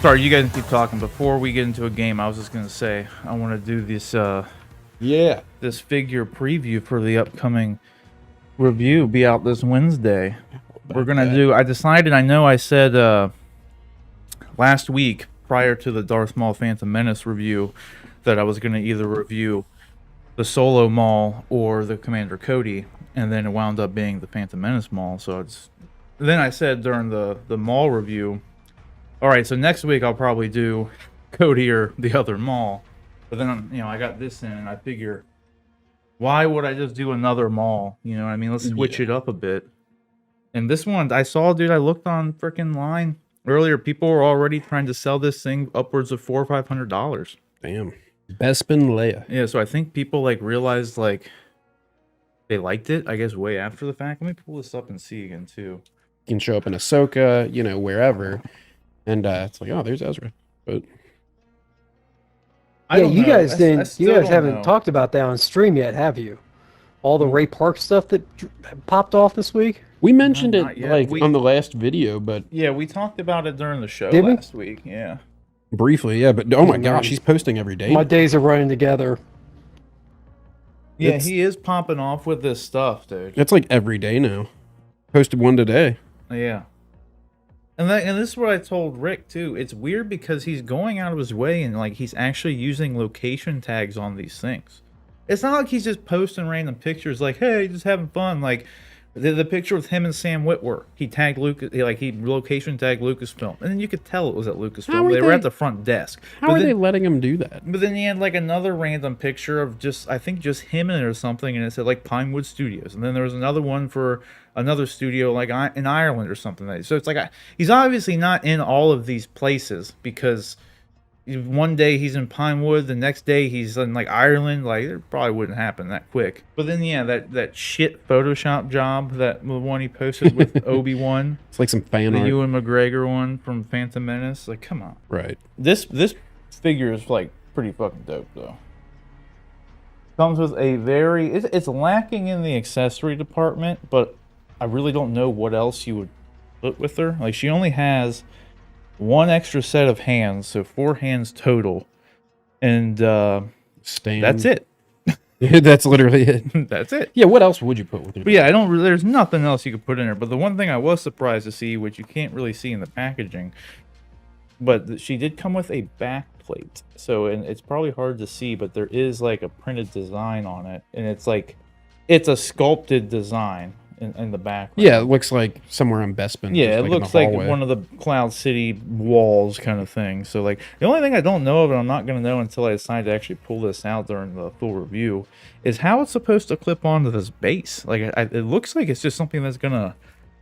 Sorry, you guys keep talking. Before we get into a game, I was just gonna say I want to do this this figure preview for the upcoming review. Be out this Wednesday. We're gonna do. I decided. I know I said last week prior to the Darth Maul Phantom Menace review that I was gonna either review the Solo Maul or the Commander Cody, and then it wound up being the Phantom Menace Maul. So it's then I said during the Maul review. All right, so next week I'll probably do Cody or the other Maul. But then, you know, I got this in, and I figure, why would I just do another Maul? You know what I mean? Let's switch it up a bit. And this one, I saw, dude, I looked on freaking line earlier. People were already trying to sell this thing upwards of $400 or $500. Damn. Bespin Leia. Yeah, so I think people, like, realized, like, they liked it, I guess, way after the fact. Let me pull this up and see again, too. You can show up in Ahsoka, you know, wherever. And it's like, oh, there's Ezra. But yeah, you guys didn't. You guys haven't talked about that on stream yet, have you? All the Ray Park stuff that popped off this week. We mentioned it like on the last video, but yeah, we talked about it during the show last week. Yeah, briefly, yeah. But oh my gosh, he's posting every day. My days are running together. Yeah, he is popping off with this stuff, dude. It's like every day now. Posted one today. Yeah. And this is what I told Rick too. It's weird because he's going out of his way and like he's actually using location tags on these things. It's not like he's just posting random pictures like, "Hey, just having fun." Like the picture with him and Sam Witwer, he tagged Lucas, he location tagged Lucasfilm, and then you could tell it was at Lucasfilm. They were at the front desk. How are they letting him do that? But then he had like another random picture of I think just him in it or something, and it said like Pinewood Studios, and then there was another one for another studio like in Ireland or something. So it's like he's obviously not in all of these places because one day he's in Pinewood, the next day he's in like Ireland. Like it probably wouldn't happen that quick. But then yeah, that shit Photoshop job, that the one he posted with Obi-Wan. It's like some fan art. The Ewan McGregor one from Phantom Menace. Like come on. Right. This figure is like pretty fucking dope though. Comes with a very it's lacking in the accessory department, but I really don't know what else you would put with her. Like she only has one extra set of hands, so 4 hands total, and that's it. That's literally it. That's it. Yeah, what else would you put with her? But yeah, there's nothing else you could put in there. But the one thing I was surprised to see, which you can't really see in the packaging, but she did come with a back plate. So, and it's probably hard to see, but there is like a printed design on it, and it's a sculpted design. In the background. Yeah, it looks like somewhere on Bespin. Yeah, it looks like one of the Cloud City walls kind of thing. So, like, the only thing I don't know of, and I'm not going to know until I decide to actually pull this out during the full review, is how it's supposed to clip onto this base. Like, it looks like it's just something that's going to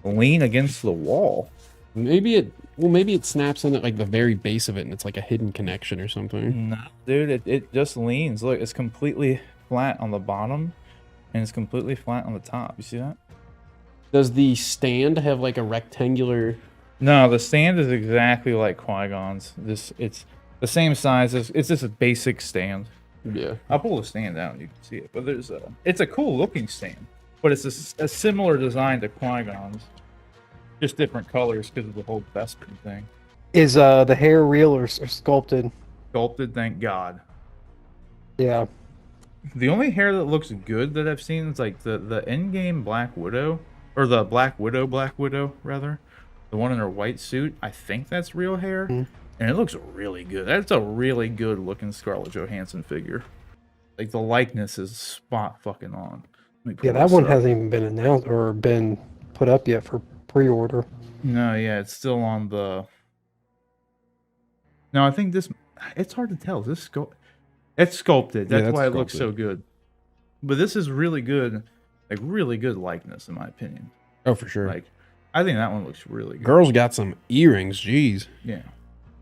lean against the wall. Maybe it snaps in at, like, the very base of it, and it's like a hidden connection or something. No, dude, it just leans. Look, it's completely flat on the bottom, and it's completely flat on the top. You see that? Does the stand have like a rectangular? No, the stand is exactly like Qui-Gon's. It's the same size. It's just a basic stand. Yeah. I'll pull the stand out and you can see it. But it's a cool looking stand. But it's a similar design to Qui-Gon's. Just different colors because of the whole Bespin thing. Is the hair real or sculpted? Sculpted, thank God. Yeah. The only hair that looks good that I've seen is like the in-game Black Widow. Or the Black Widow, rather. The one in her white suit. I think that's real hair. And it looks really good. That's a really good looking Scarlett Johansson figure. Like, the likeness is spot fucking on. Yeah, that one hasn't even been announced or been put up yet for pre-order. No, yeah, it's still on the... No, I think this... It's hard to tell. It's sculpted. That's why it looks so good. But this is really good... Like, really good likeness, in my opinion. Oh, for sure. Like, I think that one looks really good. Girl's got some earrings, jeez. Yeah.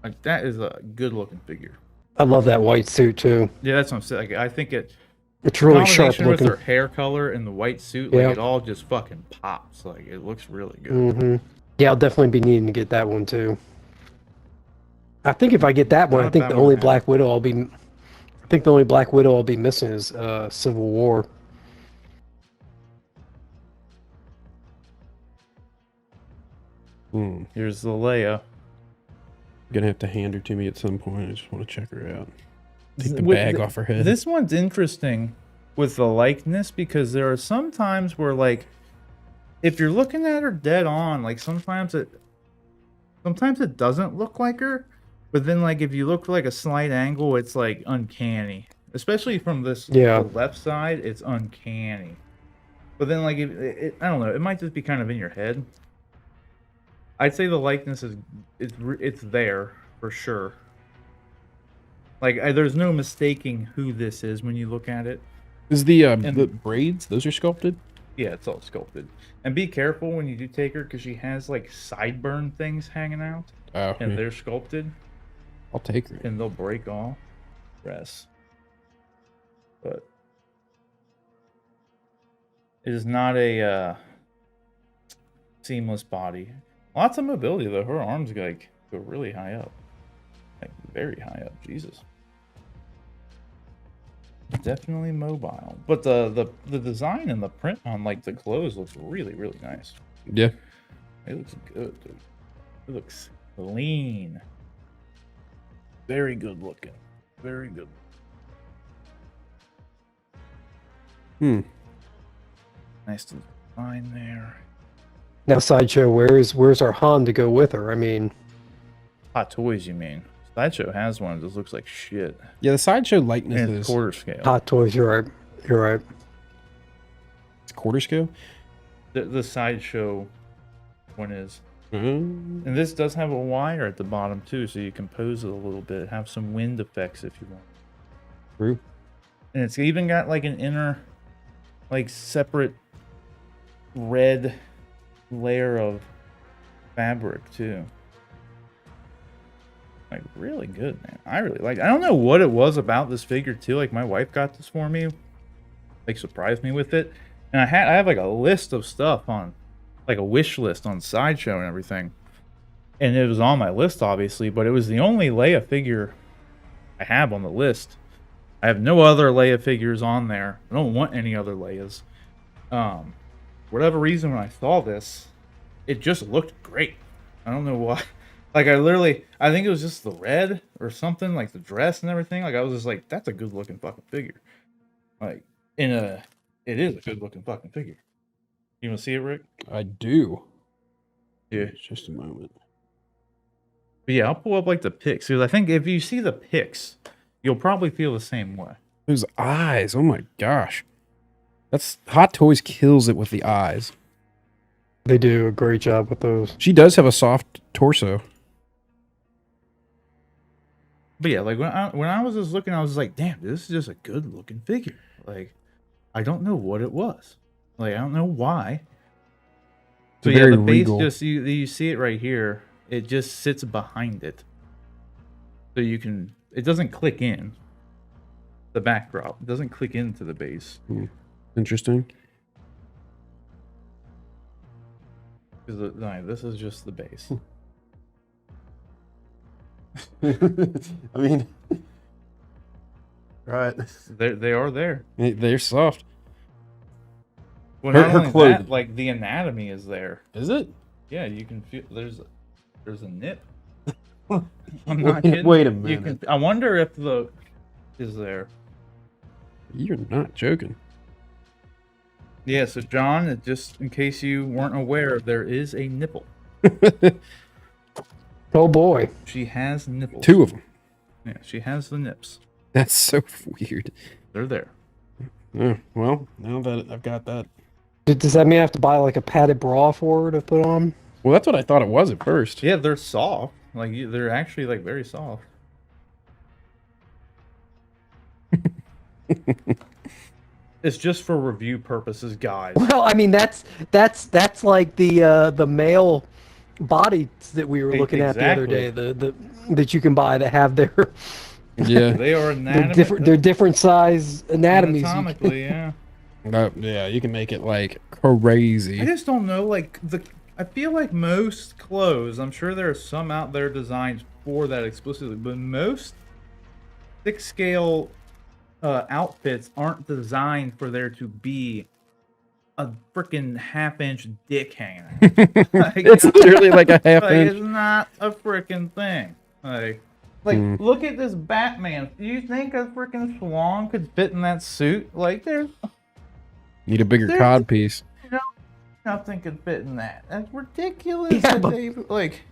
Like, that is a good-looking figure. I love that white suit, too. Yeah, that's what I'm saying. Like, I think it's really sharp looking. With her hair color and the white suit, like, it all just fucking pops. Like, it looks really good. Yeah, I'll definitely be needing to get that one, too. I think if I get that one, I think the only Black Widow I'll be missing is Civil War. Here's the Leia. You're gonna have to hand her to me at some point. I just want to check her out. Take the With bag off her head. This one's interesting with the likeness because there are some times where, like, if you're looking at her dead on, like sometimes it doesn't look like her, but then like if you look for like a slight angle, it's like uncanny. Especially from this the left side, it's uncanny. But then like I don't know, it might just be kind of in your head. I'd say the likeness it's there for sure. Like there's no mistaking who this is when you look at it. Is the braids, those are sculpted? Yeah, it's all sculpted. And be careful when you do take her because she has like sideburn things hanging out. Oh, and they're sculpted. I'll take her. And they'll break off. Rest. But it is not a seamless body. Lots of mobility though. Her arms like go really high up. Like very high up. Jesus. Definitely mobile. But the design and the print on like the clothes looks really, really nice. Yeah. It looks good, dude. It looks clean. Very good looking. Very good. Nice design there. Now, Sideshow, where's our Han to go with her? I mean, Hot Toys, you mean? Sideshow has one. It just looks like shit. Yeah, the Sideshow likeness And is it's quarter scale. Hot Toys. You're right. You're right. It's quarter scale. The Sideshow one is. Mm. And this does have a wire at the bottom too, so you can pose it a little bit. Have some wind effects if you want. True. And it's even got like an inner, like separate red layer of fabric too. Like really good, man. I really like. I don't know what it was about this figure too. Like my wife got this for me, like surprised me with it, and I have like a list of stuff on, like a wish list on Sideshow and everything, and it was on my list obviously, but it was the only Leia figure I have on the list. I have no other Leia figures on there. I don't want any other Leias. For whatever reason, when I saw this, it just looked great. I don't know why. Like I think it was just the red or something, like the dress and everything. Like I was just like, that's a good looking fucking figure. Like it is a good looking fucking figure. You want to see it, Rick? I do. Yeah. Just a moment. But yeah, I'll pull up like the pics because I think if you see the pics, you'll probably feel the same way. Those eyes. Oh my gosh. That's Hot Toys kills it with the eyes. They do a great job with those. She does have a soft torso. But yeah, like when I was just looking, I was like, damn, this is just a good looking figure. Like, I don't know what it was. Like, I don't know why. So yeah, the base just you see it right here. It just sits behind it. So you can it doesn't click in the backdrop. It doesn't click into the base. Interesting. Because no, this is just the base. I mean, right? They are there. They're soft. Well, not only that, like the anatomy is there. Is it? Yeah, you can feel there's a nip. I'm not kidding. Wait a minute. I wonder if the is there. You're not joking. Yeah, so John, just in case you weren't aware, there is a nipple. Oh boy. She has nipples. 2 of them. Yeah, she has the nips. That's so weird. They're there. Well, now that I've got that. Does that mean I have to buy like a padded bra for her to put on? Well, that's what I thought it was at first. Yeah, they're soft. Like they're actually like very soft. It's just for review purposes, guys. Well, I mean that's like the male bodies that we were looking at the other day. The that you can buy that have their yeah they are they're different size anatomies. Anatomically, yeah. Yeah, you can make it like crazy. I just don't know, like I feel like most clothes, I'm sure there are some out there designed for that explicitly, but most 6 scale outfits aren't designed for there to be a freaking half-inch dick hanging out. Like, It's literally like a half like, inch. It's not a freaking thing. Like, Hmm. look at this Batman. Do you think a freaking swan could fit in that suit? Like, Need a bigger There's- cod piece. nothing could fit in that. That's ridiculous. Yeah, that but- they, like,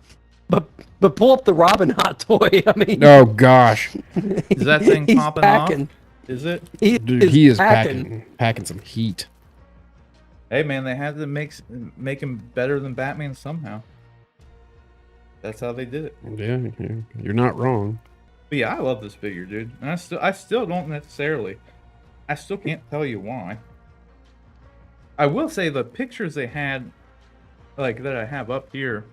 But pull up the Robin hot toy. I mean, Oh gosh, is that thing he's popping packing. off? Is it? dude, he is packing some heat. Hey man, they had to make him better than Batman somehow. That's how they did it. Yeah, you're not wrong. But yeah, I love this figure, dude. And I still don't necessarily. I still can't tell you why. I will say the pictures they had, like that I have up here,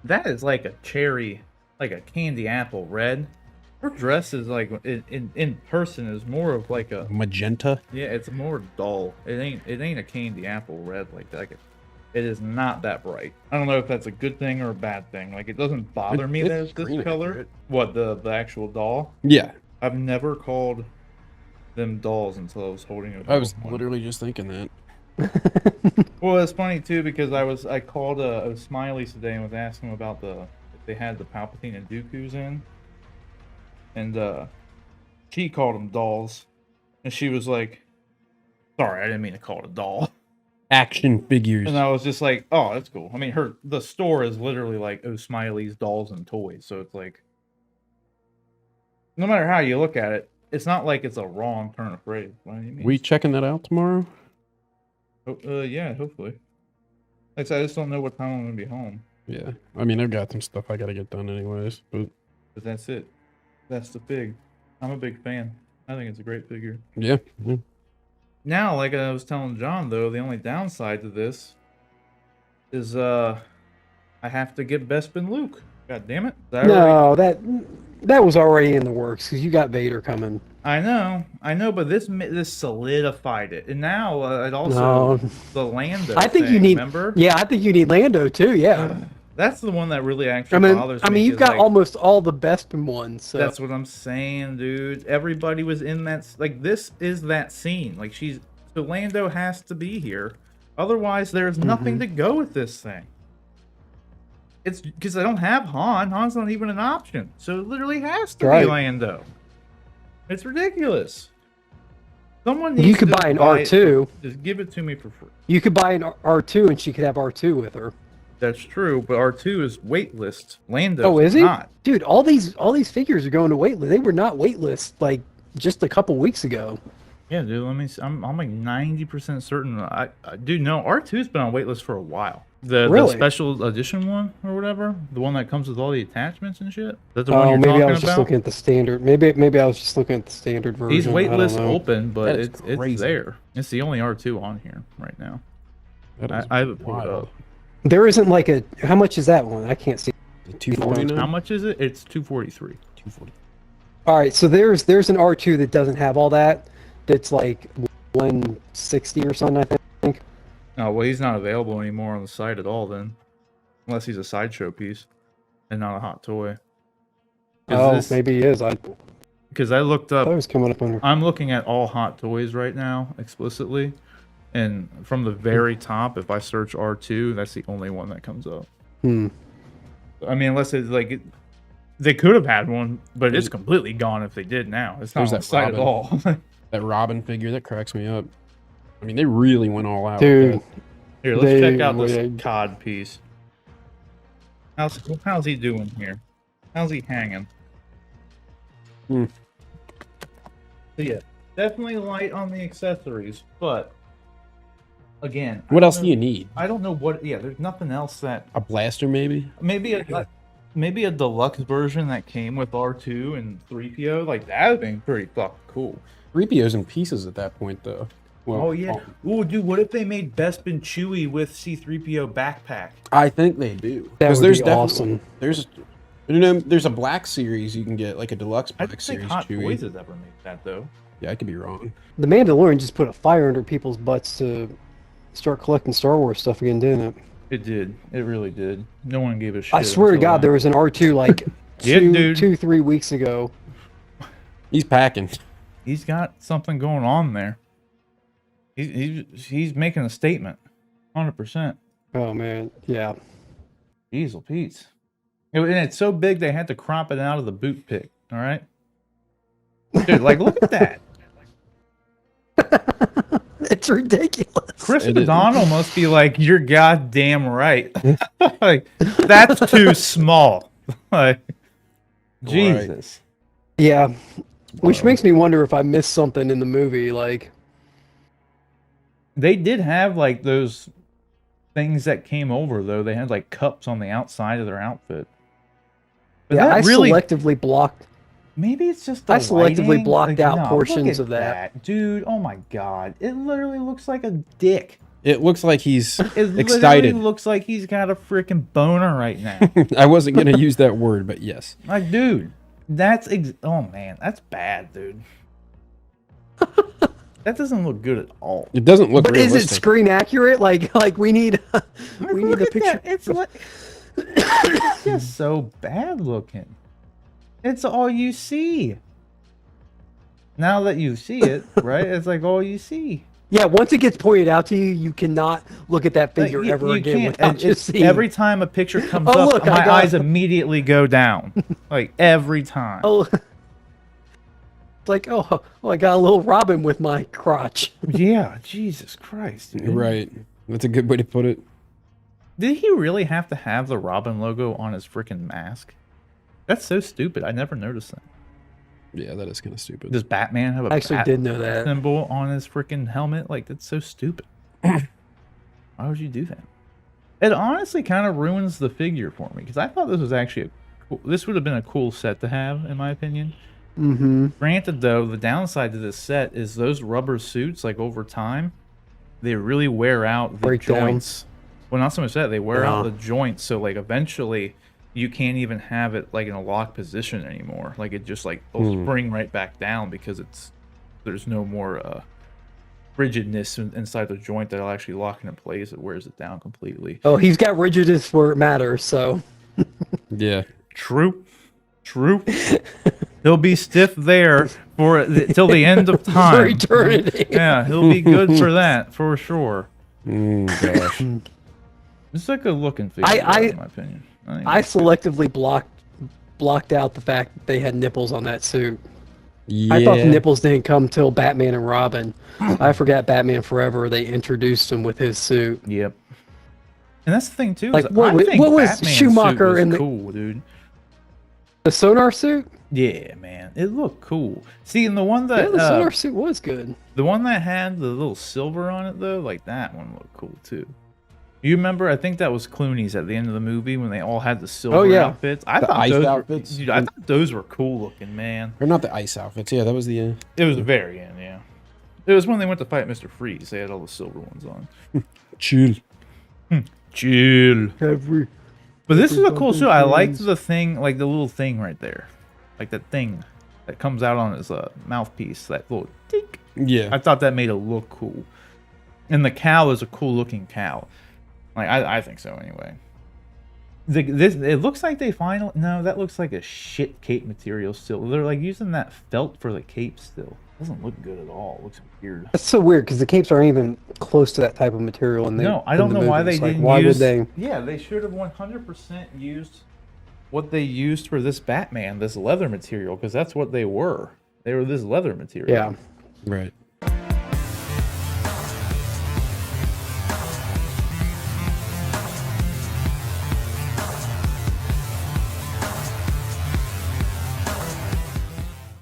that is like a cherry, like a candy apple red. Her dress is like in person is more of like a Magenta. yeah, it's more dull. It ain't a candy apple red like that. It is not that bright. I don't know if that's a good thing or a bad thing. Like it doesn't bother me that it's this screen color. accurate. What the actual doll? Yeah, I've never called them dolls until I was holding it. I was literally just thinking that. Well, it's funny too because I called a Smiley today and was asking him about if they had the Palpatine and Dooku's in, and she called them dolls, and she was like, "Sorry, I didn't mean to call it a doll." Action figures. And I was just like, "Oh, that's cool." I mean, the store is literally like Smiley's dolls and toys, so it's like, no matter how you look at it, it's not like it's a wrong turn of phrase. What do you mean? We checking that out tomorrow? Yeah, hopefully. Like I said, I just don't know what time I'm gonna be home. Yeah, I mean, I've got some stuff I gotta get done anyways, but But that's it. That's the fig. I'm a big fan. I think it's a great figure. yeah. Now, like I was telling John, though, the only downside to this is I have to get Bespin Luke. God damn it! No, that was already in the works because you got Vader coming. I know, but this solidified it, and now it also No. the Lando. I think you thing, need. Remember? Yeah, I think you need Lando too. Yeah. That's the one that really actually bothers me. I mean, you've 'cause, got like, almost all the Bespin ones. So. That's what I'm saying, dude. Everybody was in that. Like, this is that scene. Like, so Lando has to be here. Otherwise, there's nothing to go with this thing. It's because I don't have Han. Han's not even an option. So it literally has to be Lando. It's ridiculous. Someone needs You could to buy an it. R2. Just give it to me for free. You could buy an R2 and she could have R2 with her. That's true, but R2 is waitlist. Lando is he? not. Dude, all these figures are going to waitlist. They were not waitlist like just a couple weeks ago. Yeah, dude. Let me. I'm like 90% certain. Dude, no. R2's been on waitlist for a while. The special edition one or whatever, the one that comes with all the attachments and shit. That's the one you're maybe talking I was just about? looking at the standard. Maybe I was just looking at the standard version. He's waitlist open, but That is it's crazy. there. It's the only R2 on here right now. That is I have it pulled wild. up. There isn't like a. How much is that one? I can't see. 249. How much is it? It's 243. 240. All right, so there's an R2 that doesn't have all that. That's like 160 or something, I think. Oh well, he's not available anymore on the site at all then, unless he's a sideshow piece and not a hot toy. Oh, maybe he is. I thought Because I looked up. it was coming up under. I'm looking at all hot toys right now explicitly, and from the very top, if I search R2, that's the only one that comes up. I mean, unless it's like they could have had one, but it's completely gone if they did now. It's not on the site at all. That Robin figure, that cracks me up. I mean, they really went all out. Dude, Here, let's check out this COD piece. How's he doing here? How's he hanging? So yeah, definitely light on the accessories, but again, What else do you need? I don't know what. Yeah, there's nothing else that A blaster, maybe? maybe a deluxe version that came with R2 and 3PO. Like that would be pretty fucking cool. 3PO's in pieces at that point, though. Well, Oh yeah. Ooh, dude, what if they made Bespin Chewie with C3PO backpack? I think they do. That 'Cause would there's be definitely- awesome. There's a black series you can get, like a deluxe I black don't think series Hot Chewie. Toys has ever made that though. Yeah, I could be wrong. The Mandalorian just put a fire under people's butts to start collecting Star Wars stuff again, didn't it? It did. It really did. No one gave a shit. I swear to until God, then. there was an R2 like Yeah, dude. 3 weeks ago. He's packing. He's got something going on there. He's making a statement. 100%. Oh man, yeah. Jeez, Pete. And it's so big they had to crop it out of the boot pick. All right, dude, like look at that. It's ridiculous. Chris McDonald must be like, you're goddamn right. Like that's too small. Like Jesus. Yeah, which makes me wonder if I missed something in the movie. Like they did have like those things that came over though. They had like cups on the outside of their outfit. But yeah, I really, selectively blocked. maybe it's just the I selectively lighting. blocked out no, portions look at of that. dude. Oh my god, it literally looks like a dick. It looks like he's It literally excited. looks like he's got a freaking boner right now. I wasn't gonna use that word, but yes. Like, dude, that's oh man, that's bad, dude. That doesn't look good at all. It doesn't look But realistic. is it screen accurate? Like we need we need Look the at picture. that. It's like it's just so bad looking. It's all you see. Now that you see it, right? It's like all you see. Yeah, once it gets pointed out to you, you cannot look at that figure Like, ever you again can't- without it's- just seeing. every time a picture comes Oh, up, look, I my got eyes it. immediately go down. Like every time. Oh, it's like oh, I got a little Robin with my crotch. Yeah, Jesus Christ. Dude. Right. That's a good way to put it. Did he really have to have the Robin logo on his freaking mask? That's so stupid. I never noticed that. Yeah, that is kind of stupid. Does Batman have a I actually bat did know that. symbol on his freaking helmet? Like, that's so stupid. Why would you do that? It honestly kind of ruins the figure for me because I thought this was actually this would have been a cool set to have, in my opinion. Mm-hmm. Granted, though, the downside to this set is those rubber suits, like over time, they really wear out the Break down. joints. Well, not so much that they wear out Yeah. the joints, so like eventually you can't even have it like in a locked position anymore. Like it just like will spring right back down because there's no more rigidness inside the joint that'll actually lock it in place. It wears it down completely. Oh, he's got rigidness where it matters. So Yeah. True. He'll be stiff there for till the end of for time. eternity. Yeah, he'll be good for that for sure. Gosh. It's a good looking figure, in my opinion. I selectively blocked out the fact that they had nipples on that suit. Yeah. I thought the nipples didn't come till Batman and Robin. I forgot Batman Forever. They introduced him with his suit. Yep. And that's the thing too. Like, is what I was- think what was Batman's Schumacher suit was in the- cool, dude. The sonar suit? Yeah, man, it looked cool. See, and the one Yeah, that the sonar suit was good. the one that had the little silver on it though, like that one looked cool too. You remember? I think that was Clooney's at the end of the movie when they all had the silver yeah. outfits. I The thought ice those outfits? Were, dude, I thought those were cool looking, man. Or not the ice outfits. Yeah, that was the. It was the very end, yeah. It was when they went to fight Mr. Freeze. They had all the silver ones on. Chill. Chill. Every But this is a cool suit. I liked the thing, like the little thing right there, like that thing that comes out on his mouthpiece. That little tick. Yeah. I thought that made it look cool. And the cow is a cool looking cow. Like I think so anyway. It looks like they finally that looks like a shit cape material still. They're like using that felt for the cape still. Doesn't look good at all. It looks weird. That's so weird because the capes aren't even close to that type of material. And No, I don't know why they didn't Why use. would they? Yeah, they should have 100% used what they used for this Batman, this leather material, because that's what they were. They were this leather material. Yeah. Right.